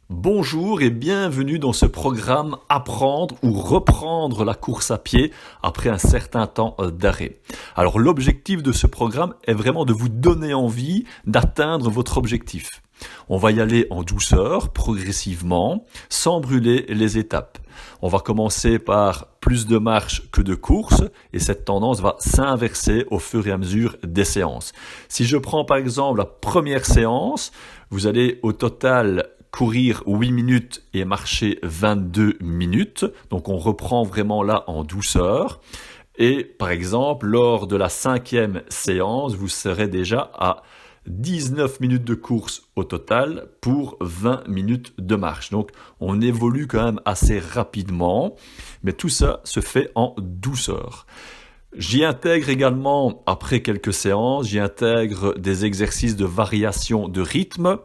Bonjour et bienvenue dans ce programme Apprendre ou reprendre la course à pied après un certain temps d'arrêt. Alors l'objectif de ce programme est vraiment de vous donner envie d'atteindre votre objectif. On va y aller en douceur, progressivement, sans brûler les étapes. On va commencer par plus de marche que de course et cette tendance va s'inverser au fur et à mesure des séances. Si je prends par exemple la première séance, vous allez au total courir 8 minutes et marcher 22 minutes. Donc on reprend vraiment là en douceur. Et par exemple, lors de la 5e séance, vous serez déjà à 19 minutes de course au total pour 20 minutes de marche. Donc on évolue quand même assez rapidement, mais tout ça se fait en douceur. J'y intègre également, après quelques séances, j'y intègre des exercices de variation de rythme,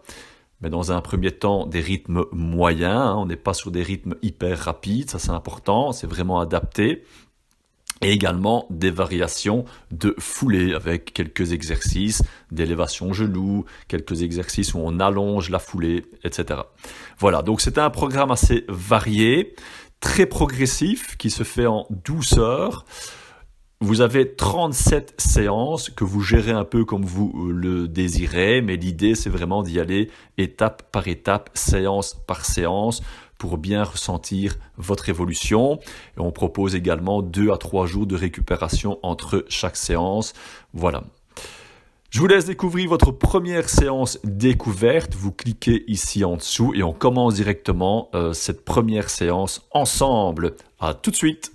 mais dans un premier temps, des rythmes moyens. On n'est pas sur des rythmes hyper rapides, ça c'est important, c'est vraiment adapté. Et également des variations de foulée avec quelques exercices d'élévation genou, quelques exercices où on allonge la foulée, etc. Voilà, donc c'est un programme assez varié, très progressif, qui se fait en douceur. Vous avez 37 séances que vous gérez un peu comme vous le désirez, mais l'idée c'est vraiment d'y aller étape par étape, séance par séance, pour bien ressentir votre évolution. Et on propose également 2 à 3 jours de récupération entre chaque séance. Voilà. Je vous laisse découvrir votre première séance découverte. Vous cliquez ici en dessous et on commence directement cette première séance ensemble. À tout de suite.